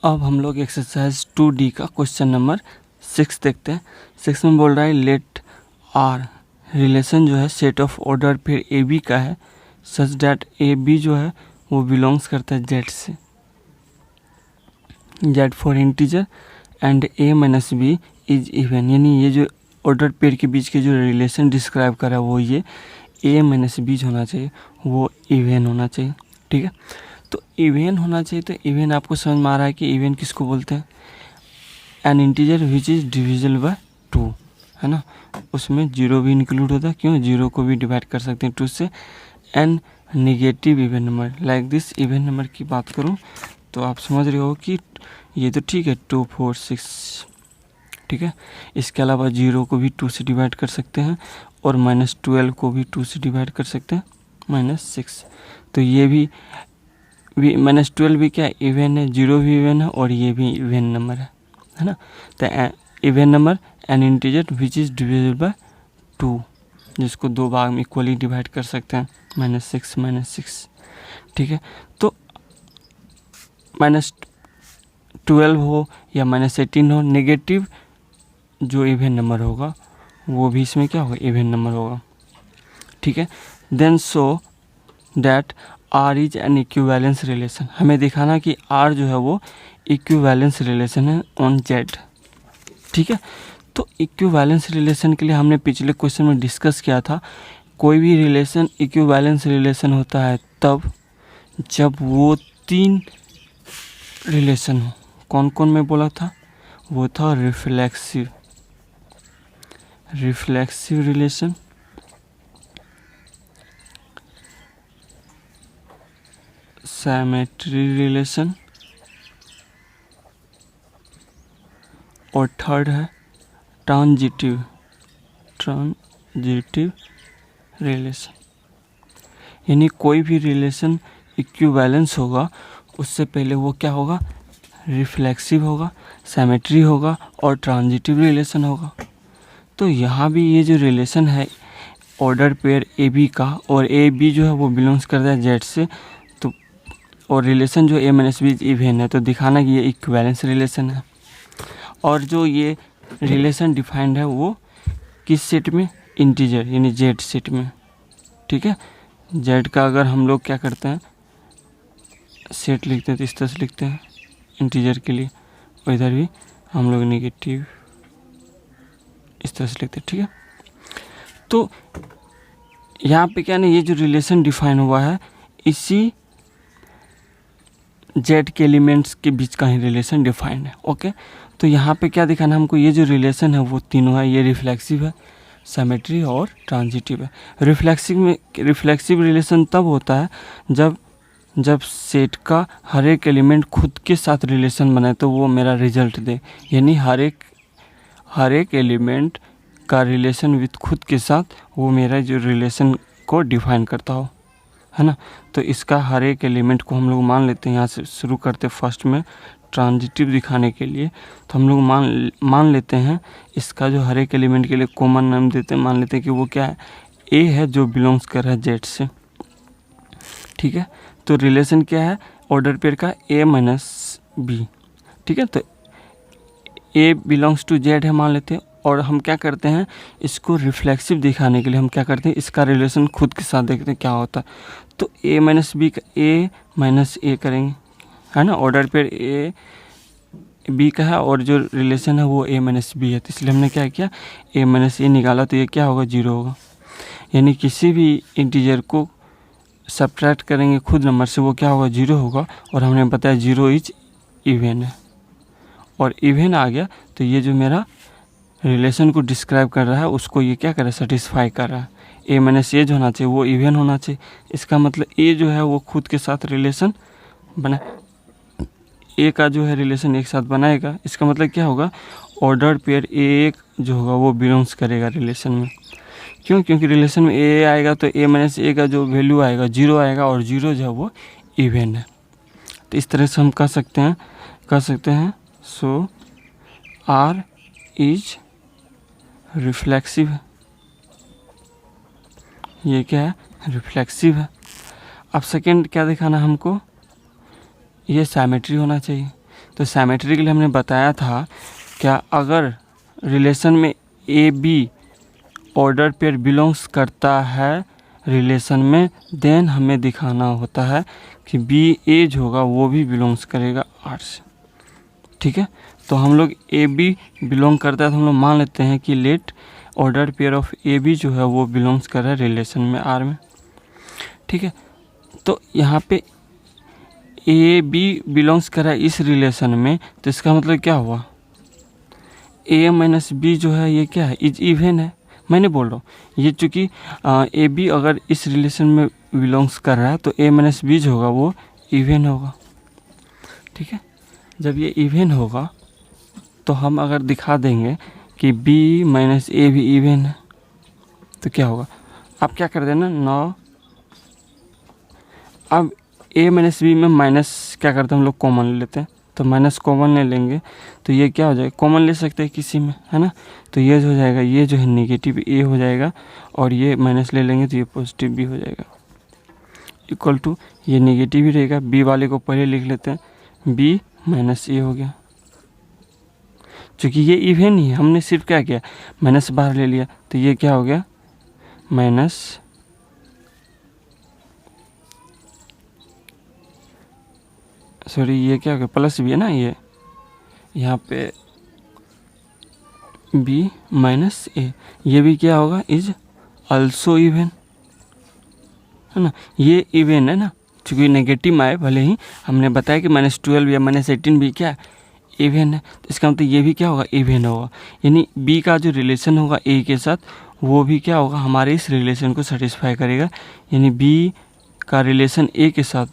अब हम लोग एक्सरसाइज 2D का क्वेश्चन नंबर 6 देखते हैं। 6 में बोल रहा है लेट आर रिलेशन जो है सेट ऑफ ऑर्डर फिर ए बी का है सच डैट ए बी जो है वो बिलोंग्स करता है जेड से, Z for integer and A minus B is even. यानी ये जो ऑर्डर पेयर के बीच के जो रिलेशन डिस्क्राइब कर रहा है वो ये ए माइनस बी होना चाहिए, वो इवन होना चाहिए। ठीक है, तो इवन होना चाहिए। तो इवन आपको समझ में आ रहा है कि इवन किसको बोलते हैं? N integer which is divisible by 2, है ना। उसमें जीरो भी इंक्लूड होता है, क्यों? जीरो को भी डिवाइड कर सकते हैं 2 से। An negative even number like this. Even number की बात करूं तो आप समझ रहे हो कि ये तो ठीक है 2 4 6, ठीक है। इसके अलावा जीरो को भी 2 से डिवाइड कर सकते हैं और -12 को भी 2 से डिवाइड कर सकते हैं -6। तो ये भी -12 भी क्या इवन है, जीरो भी इवन है और ये भी इवन नंबर है ना। तो even number N integer which is divisible by 2, जिसको 2 भाग में इक्वली डिवाइड कर सकते हैं -6 -6। ठीक है, तो -12 हो या -18 हो, नेगेटिव जो इवन नंबर होगा वो भी इसमें क्या होगा, इवन नंबर होगा। ठीक है, then so that R is an equivalence relation. हमें दिखाना कि आर जो है वो इक्विवेलेंस रिलेशन है ऑन जेड। ठीक है, तो इक्विवेलेंस रिलेशन के लिए हमने पिछले क्वेश्चन में डिस्कस किया था, कोई भी रिलेशन इक्विवेलेंस रिलेशन होता है तब जब वो 3 रिलेशन हो। कौन कौन मैं बोला था? वो था रिफ्लेक्सिव रिलेशन, सिमेट्री रिलेशन और थर्ड है ट्रांजिटिव रिलेशन। यानी कोई भी रिलेशन इक्विवेलेंस होगा उससे पहले वो क्या होगा, रिफ्लेक्सिव होगा, सिमेट्री होगा और ट्रांजिटिव रिलेशन होगा। तो यहाँ भी ये जो रिलेशन है ऑर्डर पेयर ए बी का, और ए बी जो है वो बिलोंग्स करता है जेड से, तो और रिलेशन जो ए माइनस बी इवन है, तो दिखाना कि ये इक्विवेलेंस रिलेशन है। और जो ये रिलेशन डिफाइंड है वो किस सेट में, इंटीजर यानी जेड सेट में। ठीक है, जेड का अगर हम लोग क्या करते हैं सेट लिखते हैं तो इस तरह से लिखते हैं इंटीजर के लिए, और इधर भी हम लोग नेगेटिव इस तरह से लिखते हैं। ठीक है, तो यहाँ पे क्या नहीं, ये जो रिलेशन डिफाइन हुआ है इसी जेड के एलिमेंट्स के बीच का ही रिलेशन डिफाइंड है। ओके, तो यहाँ पे क्या दिखाना हमको, ये जो रिलेशन है वो तीनों है, ये रिफ्लेक्सिव है, सिमेट्री और ट्रांजिटिव है। रिफ्लेक्सिव रिलेशन तब होता है जब सेट का हर एक एलिमेंट खुद के साथ रिलेशन बनाए तो वो मेरा रिजल्ट दे। यानी हर एक एलिमेंट का रिलेशन विथ खुद के साथ वो मेरा जो रिलेशन को डिफाइन करता हो, है ना। तो इसका हर एक एलिमेंट को हम लोग मान लेते हैं, यहाँ से शुरू करते फर्स्ट में ट्रांजिटिव दिखाने के लिए, तो हम लोग मान लेते हैं इसका जो हर एक एलिमेंट के लिए कॉमन नाम देते हैं, मान लेते हैं कि वो क्या है, ए है जो बिलोंग्स कर रहा है जेड से। ठीक है, तो रिलेशन क्या है ऑर्डर पेयर का, ए माइनस बी। ठीक है, तो ए बिलोंग्स टू जेड है मान लेते हैं, और हम क्या करते हैं इसको रिफ्लेक्सिव दिखाने के लिए हम क्या करते हैं इसका रिलेशन खुद के साथ देखते हैं क्या होता है। तो ए माइनस बी का ए माइनस ए करेंगे, है ना। ऑर्डर पेयर ए बी का है और जो रिलेशन है वो ए माइनस बी है, तो इसलिए हमने क्या किया ए माइनस ए निकाला, तो ये क्या होगा, 0 होगा। यानी किसी भी इंटीजर को सब्ट्रैक्ट करेंगे खुद नंबर से वो क्या होगा, 0 होगा। और हमने बताया 0 इज इवन है, और इवन आ गया तो ये जो मेरा रिलेशन को डिस्क्राइब कर रहा है उसको ये क्या कर रहा है, सेटिस्फाई कर रहा है। ए माइनस ए जो होना चाहिए वो इवन होना चाहिए, इसका मतलब ए जो है वो खुद के साथ रिलेशन बना, ए का जो है रिलेशन एक साथ बनाएगा। इसका मतलब क्या होगा, ऑर्डर पेयर ए जो होगा वो बिलोंग्स करेगा रिलेशन में। क्यों? क्योंकि रिलेशन में ए आएगा तो ए माइनस ए का जो वैल्यू आएगा 0 आएगा, और 0 जो है वो इवन है। तो इस तरह से हम कह सकते हैं सो आर इज रिफ्लेक्सिव है। ये क्या है, रिफ्लेक्सिव है। अब सेकंड क्या दिखाना हमको, ये सिमेट्री होना चाहिए। तो सिमेट्री के लिए हमने बताया था क्या, अगर रिलेशन में A B order pair belongs करता है रिलेशन में, देन हमें दिखाना होता है कि बी ए जो होगा वो भी बिलोंग्स करेगा आर से। ठीक है, तो हम लोग ए बी बिलोंग करता है तो हम लोग मान लेते हैं कि let order pair of A B जो है वो बिलोंग्स कर रहा है रिलेशन में आर में। ठीक है, तो यहाँ पे ए बी बिलोंग्स कर रहा है इस रिलेशन में, तो इसका मतलब क्या हुआ, ए माइनस बी जो है ये क्या है, इज इवन है। मैंने बोल रहा हूँ ये चूँकि ए बी अगर इस रिलेशन में बिलोंग्स कर रहा है तो ए माइनस बी जो होगा वो इवन होगा। ठीक है, जब ये इवन होगा तो हम अगर दिखा देंगे कि बी माइनस ए भी इवन है तो क्या होगा, आप क्या कर देना 9, अब ए माइनस बी में माइनस क्या करते हैं हम लोग कॉमन ले लेते हैं, तो माइनस कॉमन ले लेंगे तो ये क्या हो जाएगा, कॉमन ले सकते हैं किसी में, है ना। तो ये जो हो जाएगा, ये जो है नेगेटिव ए हो जाएगा और ये माइनस ले लेंगे तो ये पॉजिटिव बी हो जाएगा, इक्वल टू ये नेगेटिव ही रहेगा। बी वाले को पहले लिख लेते हैं, बी माइनस ए हो गया। चूँकि ये इवन ही है, हमने सिर्फ क्या किया, माइनस बाहर ले लिया, तो ये क्या हो गया माइनस, सॉरी ये क्या हो गया प्लस बी है ना, ये यहाँ पे बी माइनस ए, ये भी क्या होगा इज अल्सो इवन, है ना। ये इवन है ना, चूँकि नेगेटिव आए भले ही, हमने बताया कि -12 या -18 भी क्या इवन है, तो इसका मतलब ये भी क्या होगा इवन होगा। यानी बी का जो रिलेशन होगा ए के साथ वो भी क्या होगा हमारे इस रिलेशन को सेटिस्फाई करेगा, यानी बी का रिलेशन ए के साथ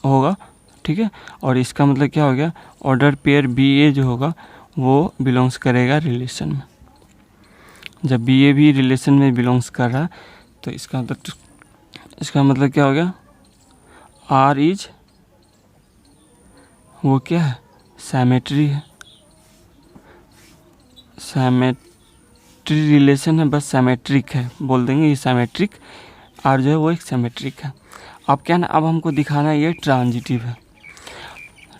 होगा। ठीक है, और इसका मतलब क्या हो गया, ऑर्डर पेयर बी ए जो होगा वो बिलोंग्स करेगा रिलेशन में। जब बी ए भी रिलेशन में बिलोंग्स कर रहा है तो इसका मतलब क्या हो गया, आर इज वो क्या है सिमेट्री है, सिमेट्री रिलेशन है, बस सिमेट्रिक है बोल देंगे, ये सिमेट्रिक आर जो है वो एक सिमेट्रिक है। अब क्या ना, अब हमको दिखाना है ये ट्रांजिटिव है।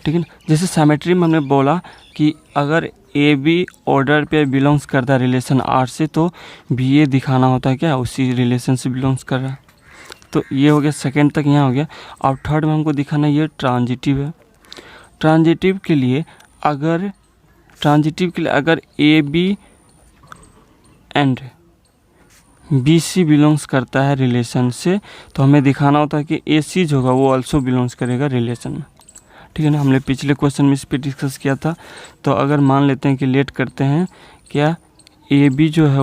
ठीक है ना, जैसे सिमेट्री में हमने बोला कि अगर ए बी ऑर्डर पे बिलोंग्स करता है रिलेशन आर से तो बी ए दिखाना होता है क्या उसी रिलेशन से बिलोंग्स कर रहा है। तो ये हो गया, सेकंड तक यहाँ हो गया। अब थर्ड में हमको दिखाना ये ट्रांजिटिव है। ट्रांजिटिव के लिए अगर A B and B C belongs करता है रिलेशन से तो हमें दिखाना होता है कि ए सी जो होगा वो ऑल्सो बिलोंग्स करेगा रिलेशन में। ठीक है ना, हमने पिछले क्वेश्चन में इस पर डिस्कस किया था। तो अगर मान लेते हैं कि लेट करते हैं क्या ए बी जो है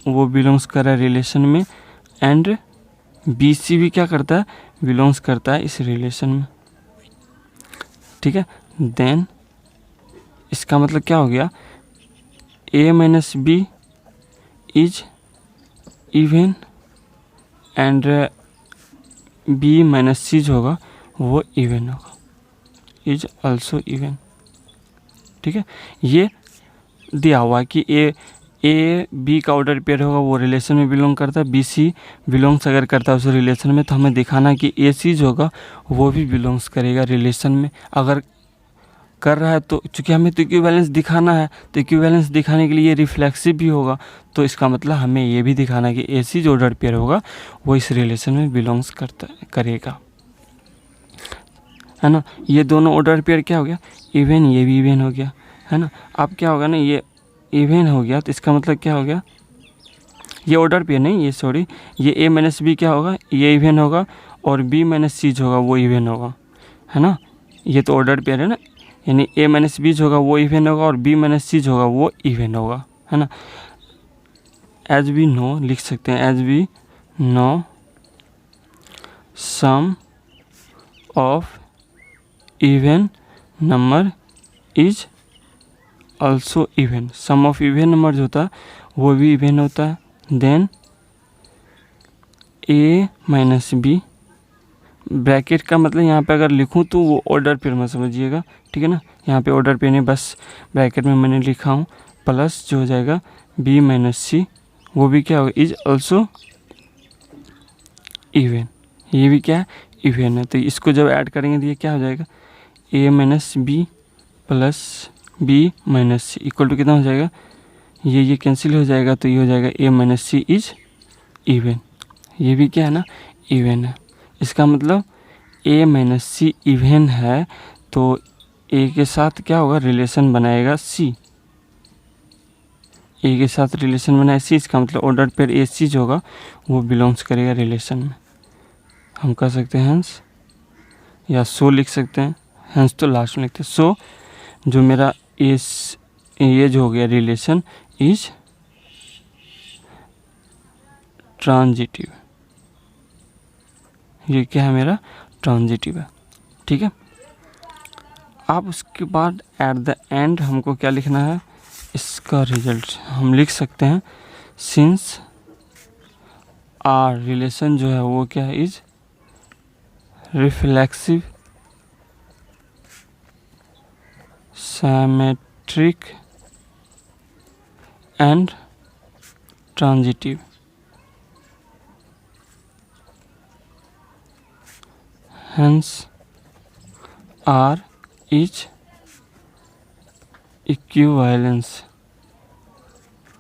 वो बिलोंग्स कर रहा है रिलेशन में एंड बी सी भी क्या करता है बिलोंग्स करता है इस रिलेशन में। ठीक है, देन इसका मतलब क्या हो गया, A minus B is even and B minus C जो होगा वो इवन होगा, इज ऑल्सो इवन। ठीक है, ये दिया हुआ है कि ए बी का ऑर्डर पेयर होगा वो रिलेशन में बिलोंग करता है, बी सी बिलोंग्स अगर करता है उस रिलेशन में तो हमें दिखाना है कि ए सी जो होगा वो भी बिलोंग्स करेगा रिलेशन में। अगर कर रहा है तो चूँकि हमें तो इक्विवेलेंस दिखाना है, तो इक्विवेलेंस दिखाने के लिए ये रिफ्लेक्सिव भी होगा, तो इसका मतलब हमें ये भी दिखाना है कि ए सी जो ऑर्डर पेयर होगा वो इस रिलेशन में बिलोंग्स करेगा, है ना। ये दोनों ऑर्डर पेयर क्या हो गया इवन, ये भी इवन हो गया, है ना। अब क्या होगा ना, ये इवन हो गया तो इसका मतलब क्या हो गया, ये ऑर्डर पेयर नहीं, ये सॉरी, ये ए माइनस बी क्या होगा ये इवन होगा और बी माइनस सी जो होगा वो इवन होगा, है ना। ये तो ऑर्डर पेयर है ना, यानी ए माइनस बी जो होगा वो इवन होगा और बी माइनस सी जो होगा वो इवन होगा, है ना। एज वी नो लिख सकते हैं, as we know sum of even number is also even. Sum of even number जो होता है वो भी इवन होता है। Then A minus B, bracket का मतलब यहाँ पे अगर लिखूँ तो वो ऑर्डर पेयर में समझिएगा, ठीक है ना। यहाँ पे ऑर्डर पेयर नहीं, बस ब्रैकेट में मैंने लिखा हूँ, प्लस जो हो जाएगा बी माइनस सी, वो भी क्या होगा इज ऑल्सो इवन, ये भी क्या है इवन है। तो इसको जब ऐड करेंगे तो ये क्या हो जाएगा A minus B plus B minus C equal to कितना हो जाएगा, ये कैंसिल हो जाएगा तो ये हो जाएगा A minus C is even. ये भी क्या है ना, इवन है। इसका मतलब ए माइनस सी इवन है तो ए के साथ क्या होगा, रिलेशन बनाएगा सी। ए के साथ रिलेशन बनाए सी, इसका मतलब ऑर्डर पेयर ए सी जो होगा वो बिलोंग्स करेगा रिलेशन में। हम कह सकते हैं हेंस, या सो लिख सकते हैं, हेंस तो लास्ट में लिखते हैं। सो जो मेरा ये जो हो गया रिलेशन इज ट्रांजिटिव। ये क्या है, मेरा ट्रांजिटिव है। ठीक है, अब उसके बाद एट द एंड हमको क्या लिखना है, इसका रिजल्ट हम लिख सकते हैं सिंस आर रिलेशन जो है वो क्या है, is reflexive symmetric and transitive, hence R is equivalence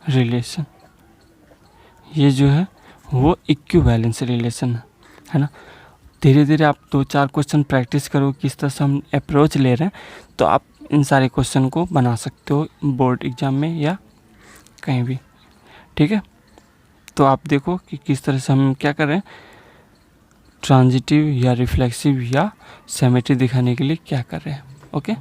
relation। ये जो है वो इक्विवेलेंस रिलेशन है ना। धीरे धीरे आप 2-4 क्वेश्चन प्रैक्टिस करो किस तरह से हम अप्रोच ले रहे हैं, तो आप इन सारे क्वेश्चन को बना सकते हो बोर्ड एग्जाम में या कहीं भी। ठीक है, तो आप देखो कि किस तरह से हम क्या कर रहे हैं, ट्रांजिटिव या रिफ्लेक्सिव या सिमेट्री दिखाने के लिए क्या कर रहे हैं। ओके।